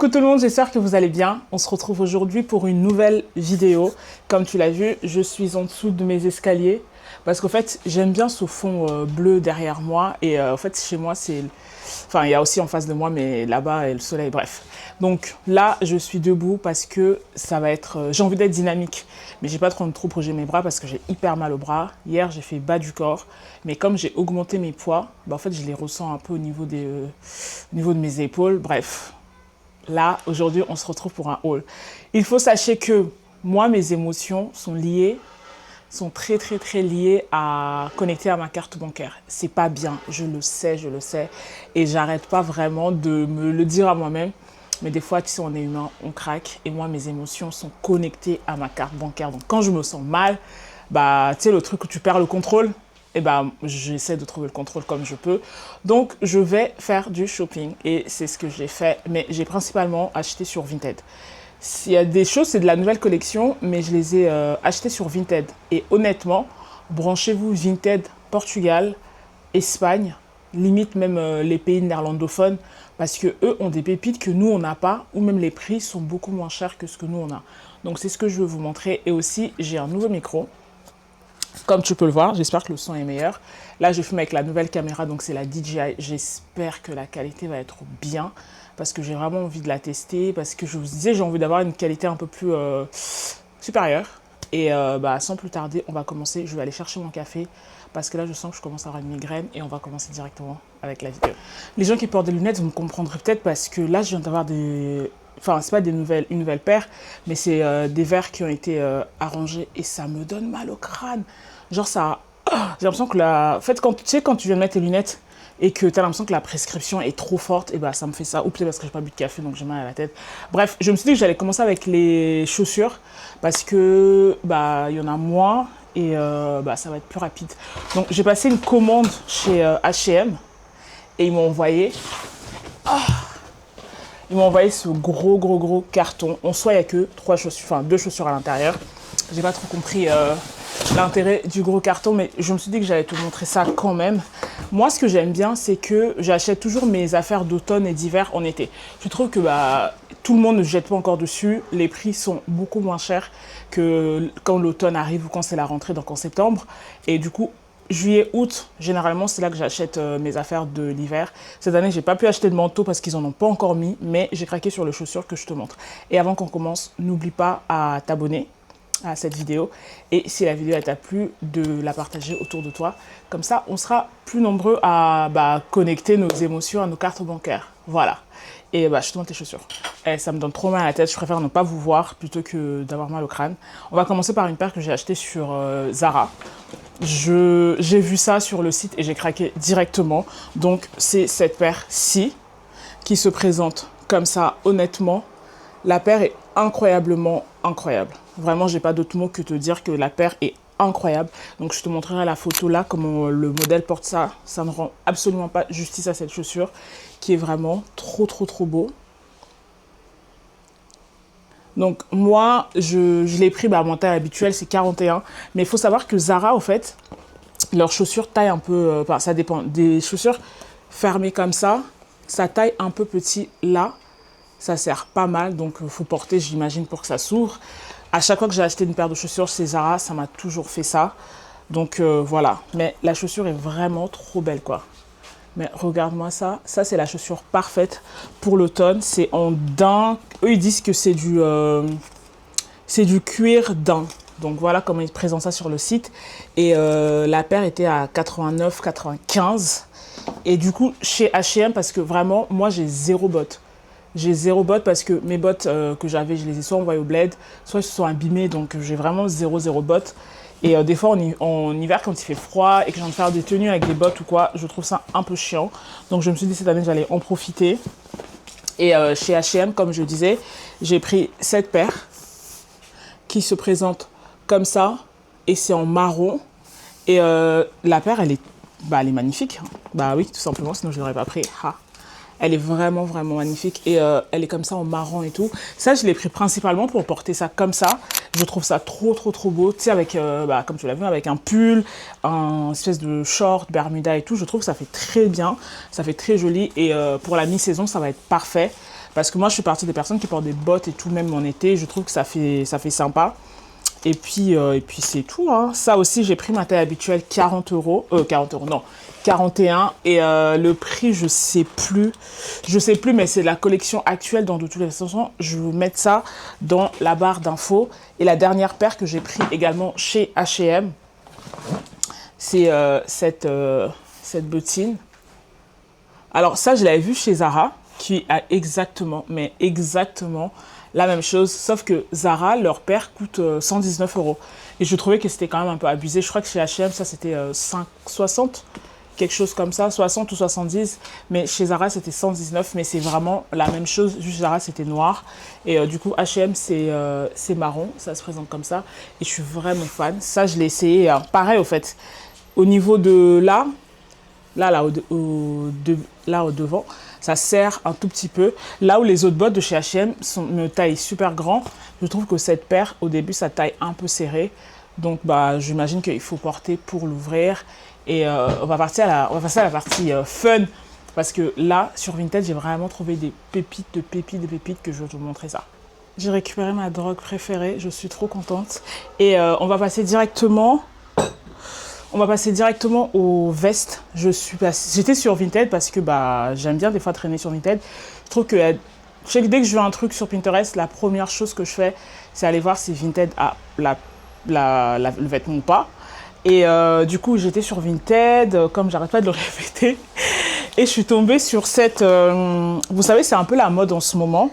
Coucou tout le monde, j'espère que vous allez bien. On se retrouve aujourd'hui pour une nouvelle vidéo. Comme tu l'as vu, je suis en dessous de mes escaliers parce qu'en fait, j'aime bien ce fond bleu derrière moi et en fait, chez moi, c'est... Enfin, il y a aussi en face de moi, mais là-bas, il y a le soleil, bref. Donc là, je suis debout parce que ça va être... j'ai envie d'être dynamique, mais j'ai pas trop projeté mes bras parce que j'ai hyper mal au bras. Hier, j'ai fait bas du corps, mais comme j'ai augmenté mes poids, bah, en fait, je les ressens un peu au niveau de mes épaules, bref. Là, aujourd'hui, on se retrouve pour un haul. Il faut sachez que moi, mes émotions sont très liées à connecter à ma carte bancaire. C'est pas bien, je le sais, et j'arrête pas vraiment de me le dire à moi-même. Mais des fois, tu sais, on est humain, on craque, et moi, mes émotions sont connectées à ma carte bancaire. Donc, quand je me sens mal, bah, tu sais, le truc où tu perds le contrôle, et ben, j'essaie de trouver le contrôle comme je peux. Donc, je vais faire du shopping et c'est ce que j'ai fait. Mais j'ai principalement acheté sur Vinted. S'il y a des choses, c'est de la nouvelle collection, mais je les ai achetées sur Vinted. Et honnêtement, branchez-vous Vinted, Portugal, Espagne, limite même les pays néerlandophones, parce que eux ont des pépites que nous, on n'a pas, ou même les prix sont beaucoup moins chers que ce que nous, on a. Donc, c'est ce que je veux vous montrer. Et aussi, j'ai un nouveau micro. Comme tu peux le voir, j'espère que le son est meilleur. Là, je filme avec la nouvelle caméra, donc c'est la DJI. J'espère que la qualité va être bien, parce que j'ai vraiment envie de la tester, parce que je vous disais, j'ai envie d'avoir une qualité un peu plus supérieure. Et bah, sans plus tarder, on va commencer. Je vais aller chercher mon café, parce que là, je sens que je commence à avoir une migraine, et on va commencer directement avec la vidéo. Les gens qui portent des lunettes, vous me comprendrez peut-être, parce que là, je viens d'avoir des... Enfin, c'est pas une nouvelle paire, mais c'est des verres qui ont été arrangés et ça me donne mal au crâne. Genre ça... j'ai l'impression que la... En fait, tu sais, quand tu viens de mettre tes lunettes et que tu as l'impression que la prescription est trop forte, et bah ça me fait ça. Ou peut-être parce que j'ai pas bu de café, donc j'ai mal à la tête. Bref, je me suis dit que j'allais commencer avec les chaussures parce que bah il y en a moins et bah ça va être plus rapide. Donc j'ai passé une commande chez H&M et ils m'ont envoyé... Ils m'ont envoyé ce gros carton. En soi, il n'y a que 2 chaussures à l'intérieur. J'ai pas trop compris l'intérêt du gros carton, mais je me suis dit que j'allais te montrer ça quand même. Moi, ce que j'aime bien, c'est que j'achète toujours mes affaires d'automne et d'hiver en été. Je trouve que bah, tout le monde ne se jette pas encore dessus. Les prix sont beaucoup moins chers que quand l'automne arrive ou quand c'est la rentrée, donc en septembre. Et du coup, juillet, août, généralement, c'est là que j'achète mes affaires de l'hiver. Cette année, j'ai pas pu acheter de manteau parce qu'ils en ont pas encore mis, mais j'ai craqué sur les chaussures que je te montre. Et avant qu'on commence, n'oublie pas à t'abonner à cette vidéo. Et si la vidéo t'a plu, de la partager autour de toi. Comme ça, on sera plus nombreux à connecter nos émotions à nos cartes bancaires. Voilà. Et bah, je te montre tes chaussures. Ça me donne trop mal à la tête. Je préfère ne pas vous voir plutôt que d'avoir mal au crâne. On va commencer par une paire que j'ai achetée sur Zara. J'ai vu ça sur le site et j'ai craqué directement. Donc, c'est cette paire-ci qui se présente comme ça. Honnêtement, la paire est incroyablement incroyable. Vraiment, j'ai pas d'autre mot que te dire que la paire est incroyable. Donc, je te montrerai la photo là, comment le modèle porte ça. Ça ne rend absolument pas justice à cette chaussure qui est vraiment trop beau. Donc moi, je l'ai pris, bah, mon taille habituelle, c'est 41. Mais il faut savoir que Zara, au fait, leurs chaussures taillent un peu... ça dépend. Des chaussures fermées comme ça taille un peu petit là. Ça sert pas mal, donc il faut porter, j'imagine, pour que ça s'ouvre. À chaque fois que j'ai acheté une paire de chaussures chez Zara, ça m'a toujours fait ça. Donc voilà. Mais la chaussure est vraiment trop belle, quoi. Mais regarde-moi ça. Ça, c'est la chaussure parfaite pour l'automne. C'est en daim. Eux, ils disent que c'est du cuir daim. Donc, voilà comment ils présentent ça sur le site. Et la paire était à 89,95. Et du coup, chez H&M, parce que vraiment, moi, j'ai zéro botte. J'ai zéro botte parce que mes bottes que j'avais, je les ai soit envoyées au bled, soit elles se sont abîmées. Donc, j'ai vraiment zéro botte. Et des fois, en hiver, quand il fait froid et que j'ai envie de faire des tenues avec des bottes ou quoi, je trouve ça un peu chiant. Donc, je me suis dit cette année, j'allais en profiter. Et chez H&M, comme je disais, j'ai pris cette paire qui se présente comme ça. Et c'est en marron. Et la paire, elle est magnifique. Bah oui, tout simplement, sinon je ne l'aurais pas pris. Ha. Elle est vraiment magnifique et elle est comme ça en marron et tout. Ça, je l'ai pris principalement pour porter ça comme ça. Je trouve ça trop beau. Tu sais, avec, comme tu l'as vu, avec un pull, un espèce de short, bermuda et tout. Je trouve que ça fait très bien. Ça fait très joli et pour la mi-saison, ça va être parfait. Parce que moi, je suis partie des personnes qui portent des bottes et tout, même en été. Je trouve que ça fait sympa. Et puis c'est tout, hein. Ça aussi, j'ai pris ma taille habituelle, 40 euros. 40 euros, non, 41. Et le prix, je sais plus. Je sais plus, mais c'est la collection actuelle. Donc, de toutes les façons, je vais vous mettre ça dans la barre d'infos. Et la dernière paire que j'ai pris également chez H&M, c'est cette bottine. Alors, ça, je l'avais vu chez Zara, qui a exactement, mais exactement la même chose, sauf que Zara, leur paire coûte 119 euros. Et je trouvais que c'était quand même un peu abusé. Je crois que chez H&M, ça c'était 60, quelque chose comme ça, 60 ou 70. Mais chez Zara, c'était 119, mais c'est vraiment la même chose. Juste Zara, c'était noir. Et du coup, H&M, c'est marron. Ça se présente comme ça. Et je suis vraiment fan. Ça, je l'ai essayé. Pareil, au fait, au niveau de là au devant, ça serre un tout petit peu. Là où les autres bottes de chez H&M me taillent super grand, je trouve que cette paire, au début, ça taille un peu serré. Donc, bah, j'imagine qu'il faut porter pour l'ouvrir. Et on va passer à la partie fun. Parce que là, sur Vinted, j'ai vraiment trouvé des pépites que je vais vous montrer ça. J'ai récupéré ma drogue préférée, je suis trop contente. Et on va passer directement aux vestes. J'étais sur Vinted parce que bah, j'aime bien des fois traîner sur Vinted. Je trouve que dès que je veux un truc sur Pinterest, la première chose que je fais, c'est aller voir si Vinted a le vêtement ou pas. Et du coup, j'étais sur Vinted, comme j'arrête pas de le répéter. Et je suis tombée sur cette... vous savez, c'est un peu la mode en ce moment.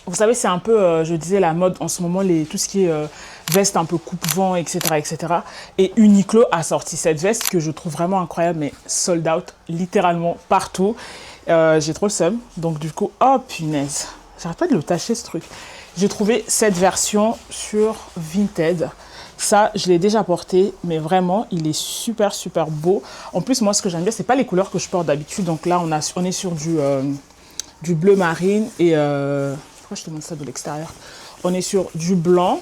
Vous savez, c'est un peu, je disais, la mode en ce moment, tout ce qui est veste un peu coupe-vent, etc., etc. Et Uniqlo a sorti cette veste que je trouve vraiment incroyable, mais sold out littéralement partout. J'ai trop le seum. Donc du coup, oh punaise, j'arrête pas de le tâcher ce truc. J'ai trouvé cette version sur Vinted. Ça, je l'ai déjà porté, mais vraiment, il est super, super beau. En plus, moi, ce que j'aime bien, c'est pas les couleurs que je porte d'habitude. Donc là, on est sur du bleu marine et... pourquoi je te montre ça de l'extérieur? On est sur du blanc,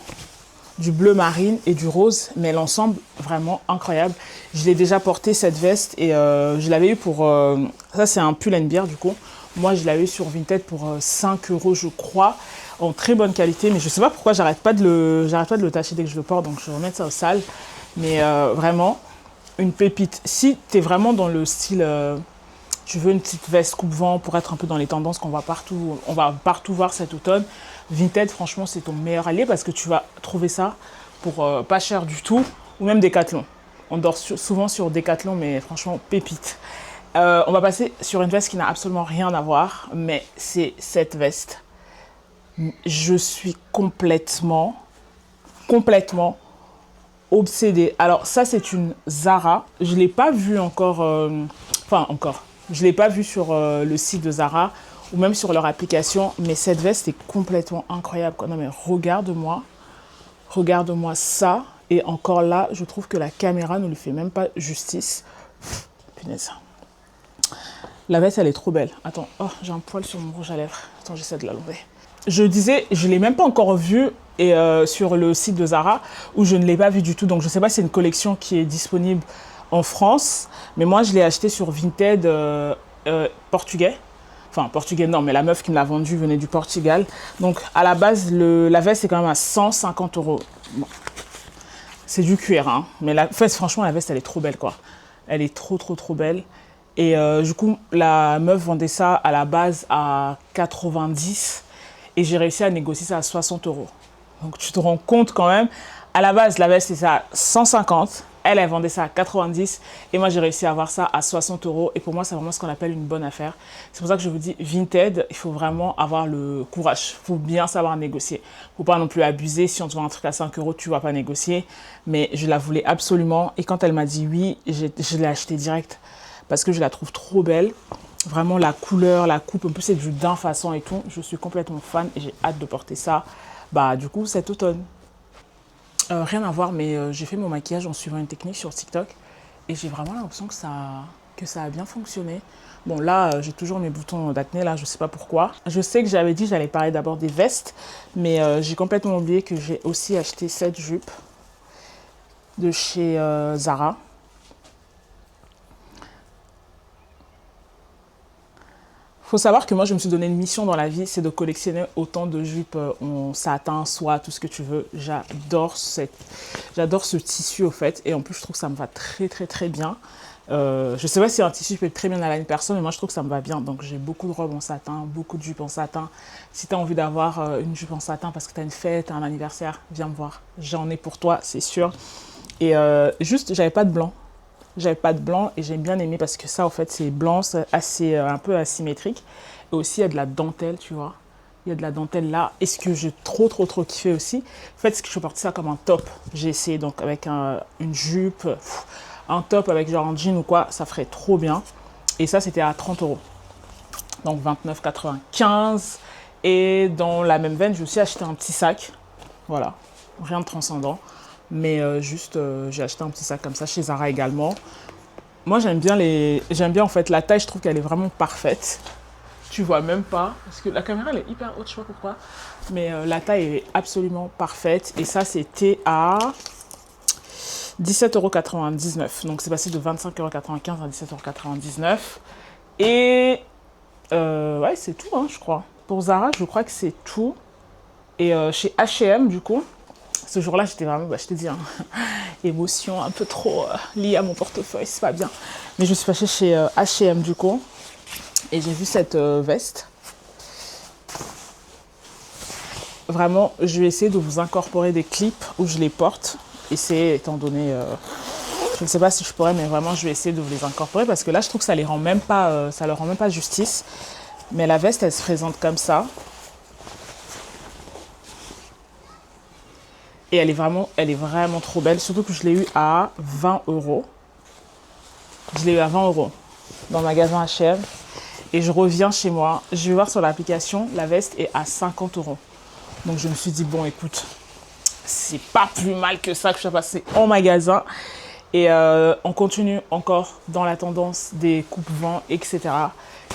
du bleu marine et du rose, mais l'ensemble, vraiment incroyable. Je l'ai déjà porté, cette veste, et je l'avais eu pour... ça, c'est un pull and bear, du coup. Moi, je l'avais eu sur Vinted pour 5 euros, je crois, en très bonne qualité. Mais je sais pas pourquoi j'arrête pas de le tâcher dès que je le porte, donc je vais remettre ça au sale. Mais vraiment, une pépite. Si tu es vraiment dans le style... tu veux une petite veste coupe-vent pour être un peu dans les tendances on va partout voir cet automne. Vinted, franchement, c'est ton meilleur allié parce que tu vas trouver ça pour pas cher du tout, ou même Decathlon. On dort souvent sur Decathlon, mais franchement, pépite. On va passer sur une veste qui n'a absolument rien à voir, mais c'est cette veste. Je suis complètement obsédée. Alors ça, c'est une Zara. Je ne l'ai pas vue encore... Je ne l'ai pas vue sur le site de Zara ou même sur leur application, mais cette veste est complètement incroyable. Non mais regarde-moi ça. Et encore là, je trouve que la caméra ne lui fait même pas justice. Punaise. La veste, elle est trop belle. Attends, oh, j'ai un poil sur mon rouge à lèvres. Attends, j'essaie de la lever. Je disais, je ne l'ai même pas encore vue sur le site de Zara, où je ne l'ai pas vue du tout. Donc, je ne sais pas si c'est une collection qui est disponible en France. Mais moi, je l'ai acheté sur Vinted portugais. Enfin, portugais, non, mais la meuf qui me l'a vendue venait du Portugal. Donc, à la base, la veste, c'est quand même à 150 euros. Bon. C'est du cuir, hein. Mais franchement, la veste, elle est trop belle, quoi. Elle est trop belle. Et du coup, la meuf vendait ça à la base à 90 et j'ai réussi à négocier ça à 60 euros. Donc tu te rends compte quand même, à la base, la veste, c'est ça à 150. Elle vendait ça à 90 et moi, j'ai réussi à avoir ça à 60 euros. Et pour moi, c'est vraiment ce qu'on appelle une bonne affaire. C'est pour ça que je vous dis, Vinted, il faut vraiment avoir le courage. Il faut bien savoir négocier. Il ne faut pas non plus abuser. Si on te vend un truc à 5 euros, tu ne vas pas négocier. Mais je la voulais absolument. Et quand elle m'a dit oui, je l'ai acheté direct. Parce que je la trouve trop belle. Vraiment, la couleur, la coupe, en plus, c'est du d'un façon et tout. Je suis complètement fan et j'ai hâte de porter ça, bah, du coup, cet automne. Rien à voir, mais j'ai fait mon maquillage en suivant une technique sur TikTok et j'ai vraiment l'impression que ça a bien fonctionné. Bon, là, j'ai toujours mes boutons d'acné, là, je sais pas pourquoi. Je sais que j'avais dit que j'allais parler d'abord des vestes, mais j'ai complètement oublié que j'ai aussi acheté cette jupe de chez Faut savoir que moi, je me suis donné une mission dans la vie, c'est de collectionner autant de jupes en satin, soie, tout ce que tu veux. J'adore ce tissu, au fait. Et en plus, je trouve que ça me va très, très, très bien. Je sais pas si un tissu peut être très bien à une personne, mais moi, je trouve que ça me va bien. Donc, j'ai beaucoup de robes en satin, beaucoup de jupes en satin. Si tu as envie d'avoir une jupe en satin parce que tu as une fête, un anniversaire, viens me voir. J'en ai pour toi, c'est sûr. Et juste, j'avais pas de blanc. J'avais pas de blanc et j'ai bien aimé parce que ça, en fait, c'est blanc, c'est assez, un peu asymétrique. Et aussi, il y a de la dentelle, tu vois. Il y a de la dentelle là. Et ce que j'ai trop, trop, trop kiffé aussi, en fait, c'est que je portais ça comme un top. J'ai essayé donc avec une jupe, un top avec genre un jean ou quoi, ça ferait trop bien. Et ça, c'était à 30 euros. Donc 29,95. Et dans la même veine, j'ai aussi acheté un petit sac. Voilà, rien de transcendant. Mais j'ai acheté un petit sac comme ça chez Zara également. Moi, j'aime bien en fait la taille, je trouve qu'elle est vraiment parfaite. Tu vois même pas, parce que la caméra elle est hyper haute, je sais pas pourquoi. Mais la taille est absolument parfaite. Et ça, c'était à 17,99 €. Donc, c'est passé de 25,95 € à 17,99 €. Et ouais, c'est tout, hein, je crois. Pour Zara, je crois que c'est tout. Et chez H&M, du coup, ce jour-là, j'étais vraiment, je t'ai dit, hein, émotion un peu trop liée à mon portefeuille, c'est pas bien. Mais je suis passée chez H&M, du coup, et j'ai vu cette veste. Vraiment, je vais essayer de vous incorporer des clips où je les porte. Essayer, étant donné, je ne sais pas si je pourrais, mais vraiment, je vais essayer de vous les incorporer parce que là, je trouve que ça les rend même pas, ça leur rend même pas justice. Mais la veste, elle se présente comme ça. Et elle est vraiment trop belle. Surtout que je l'ai eu à 20 €. Je l'ai eu à 20 € dans le magasin H&M. Et je reviens chez moi. Je vais voir sur l'application, la veste est à 50 €. Donc je me suis dit, bon, écoute, c'est pas plus mal que ça que je suis passée en magasin. Et on continue encore dans la tendance des coupes-vents, etc.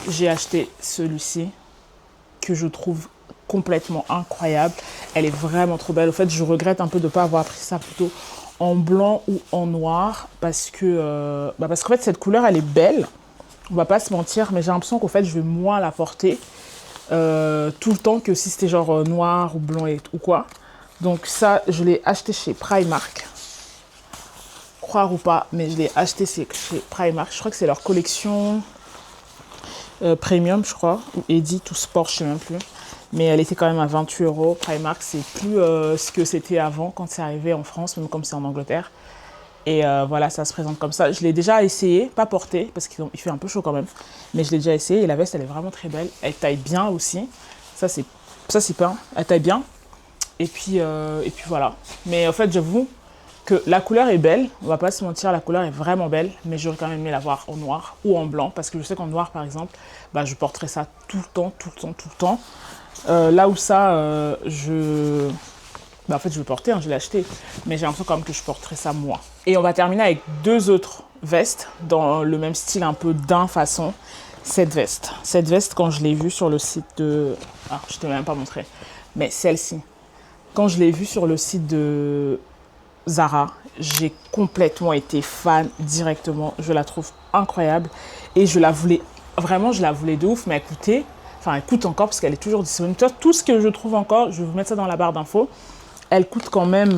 J'ai acheté celui-ci que je trouve complètement incroyable. Elle est vraiment trop belle. Au fait, je regrette un peu de ne pas avoir pris ça plutôt en blanc ou en noir parce que parce qu'en fait, cette couleur, elle est belle. On va pas se mentir, mais j'ai l'impression qu'en fait, je vais moins la porter tout le temps que si c'était genre noir ou blanc ou quoi. Donc ça, je l'ai acheté chez Primark. Croire ou pas, mais je l'ai acheté chez Primark. Je crois que c'est leur collection premium, je crois, ou Edit ou Sport, je sais même plus. Mais elle était quand même à 28 €. Primark, c'est plus ce que c'était avant quand c'est arrivé en France, même comme c'est en Angleterre. Et voilà, ça se présente comme ça. Je l'ai déjà essayé, pas porté, parce qu'il fait un peu chaud quand même. Mais je l'ai déjà essayé et la veste, elle est vraiment très belle. Elle taille bien aussi. Ça, c'est pas. Elle taille bien. Et puis voilà. Mais en fait, j'avoue que la couleur est belle. On va pas se mentir, la couleur est vraiment belle. Mais j'aurais quand même aimé la voir en noir ou en blanc. Parce que je sais qu'en noir, par exemple, je porterais ça tout le temps, tout le temps, tout le temps. Là où ça, en fait, je le portais, hein, je l'ai acheté. Mais j'ai l'impression quand même que je porterais ça moi. Et on va terminer avec deux autres vestes dans le même style un peu d'un façon. Cette veste, quand je l'ai vue sur le site de... Ah, je ne t'ai même pas montré. Mais celle-ci. Quand je l'ai vue sur le site de Zara, j'ai complètement été fan directement. Je la trouve incroyable. Et je la voulais... Vraiment, je la voulais de ouf. Mais elle coûte encore parce qu'elle est toujours disponible. Tout ce que je trouve encore, je vais vous mettre ça dans la barre d'infos. Elle coûte quand même,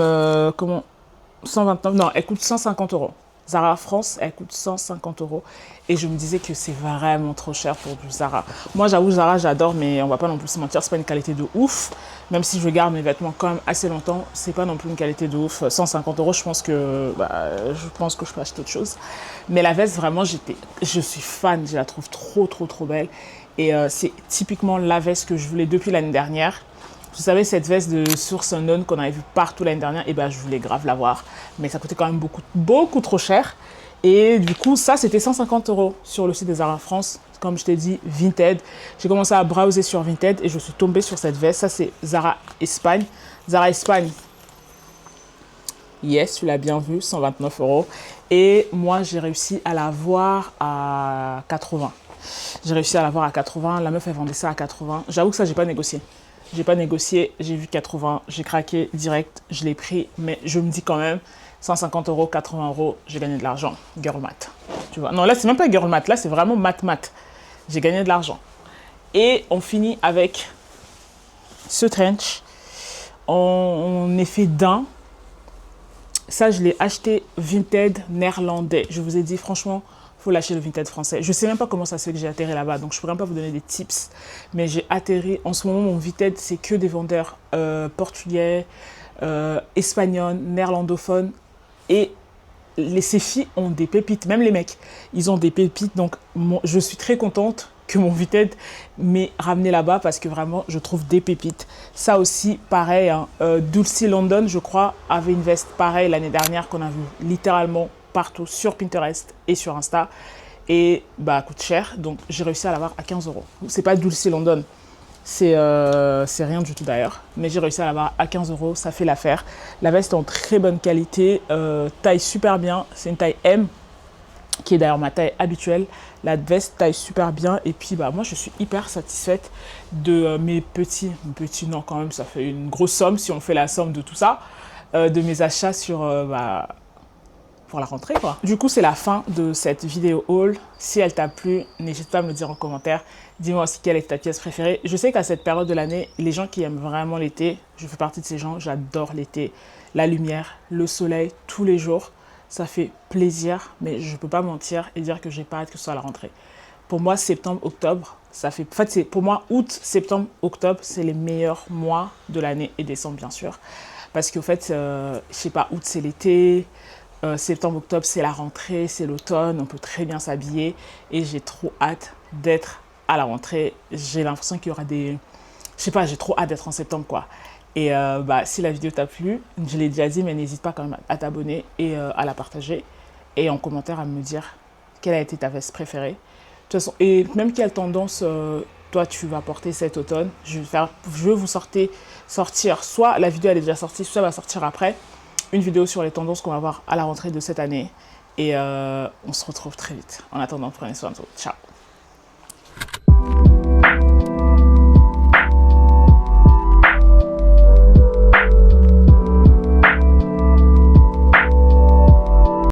129, non, elle coûte 150 €. Zara France, elle coûte 150 €. Et je me disais que c'est vraiment trop cher pour du Zara. Moi, j'avoue, Zara, j'adore, mais on va pas non plus se mentir, c'est pas une qualité de ouf. Même si je garde mes vêtements quand même assez longtemps, c'est pas non plus une qualité de ouf. 150 €, je pense que je peux acheter autre chose. Mais la veste, vraiment, je suis fan, je la trouve trop, trop, trop belle. Et c'est typiquement la veste que je voulais depuis l'année dernière. Vous savez, cette veste de Source Unknown qu'on avait vue partout l'année dernière, et je voulais grave l'avoir. Mais ça coûtait quand même beaucoup, beaucoup trop cher. Et du coup, ça, c'était 150 € sur le site de Zara France. Comme je t'ai dit, Vinted. J'ai commencé à browser sur Vinted et je suis tombée sur cette veste. Ça, c'est Zara Espagne. Zara Espagne. Yes, tu l'as bien vu, 129 €. Et moi, j'ai réussi à l'avoir à 80. J'ai réussi à l'avoir à 80. La meuf, elle vendait ça à 80. J'avoue que ça, j'ai pas négocié. J'ai pas négocié, j'ai vu 80, j'ai craqué direct, je l'ai pris, mais je me dis quand même, 150 €, 80 €, j'ai gagné de l'argent. Girl math. Tu vois. Non, là, c'est même pas girl math, là, c'est vraiment math. J'ai gagné de l'argent. Et on finit avec ce trench en effet daim. Ça, je l'ai acheté Vinted néerlandais. Je vous ai dit, franchement, il faut lâcher le Vinted français. Je ne sais même pas comment ça se fait que j'ai atterri là-bas, donc je ne pourrais même pas vous donner des tips. Mais j'ai atterri, en ce moment, mon Vinted, c'est que des vendeurs portugais, espagnols, néerlandophones. Et ces filles ont des pépites, même les mecs, ils ont des pépites. Donc, je suis très contente que mon Vinted m'ait ramené là-bas parce que vraiment, je trouve des pépites. Ça aussi, pareil, hein, Dulcie London, je crois, avait une veste pareille l'année dernière qu'on a vu littéralement partout sur Pinterest et sur Insta. Et bah, coûte cher, donc j'ai réussi à l'avoir à 15 euros. C'est pas Dulcie London, c'est rien du tout d'ailleurs, mais j'ai réussi à l'avoir à 15 euros, ça fait l'affaire. La veste est en très bonne qualité, taille super bien, c'est une taille M, qui est d'ailleurs ma taille habituelle. La veste taille super bien et puis bah moi je suis hyper satisfaite de mes petits non quand même ça fait une grosse somme si on fait la somme de tout ça, de mes achats sur pour la rentrée quoi. Du coup c'est la fin de cette vidéo haul. Si elle t'a plu, n'hésite pas à me le dire en commentaire. Dis-moi aussi quelle est ta pièce préférée. Je sais qu'à cette période de l'année, les gens qui aiment vraiment l'été, je fais partie de ces gens, j'adore l'été, la lumière, le soleil tous les jours. Ça fait plaisir, mais je ne peux pas mentir et dire que j'ai pas hâte que ce soit à la rentrée. Pour moi, septembre, octobre, ça fait... En fait, c'est pour moi, août, septembre, octobre, c'est les meilleurs mois de l'année et décembre, bien sûr. Parce qu'au fait, je sais pas, août, c'est l'été, septembre, octobre, c'est la rentrée, c'est l'automne, on peut très bien s'habiller et j'ai trop hâte d'être à la rentrée. J'ai l'impression qu'il y aura des... Je sais pas, j'ai trop hâte d'être en septembre, quoi. Et bah, si la vidéo t'a plu, je l'ai déjà dit, mais n'hésite pas quand même à t'abonner et à la partager. Et en commentaire à me dire quelle a été ta veste préférée. De toute façon, et même quelle tendance toi tu vas porter cet automne. Je vais vous sortir, soit la vidéo elle est déjà sortie, soit elle va sortir après, une vidéo sur les tendances qu'on va voir à la rentrée de cette année. Et on se retrouve très vite. En attendant, prenez soin de vous. Ciao.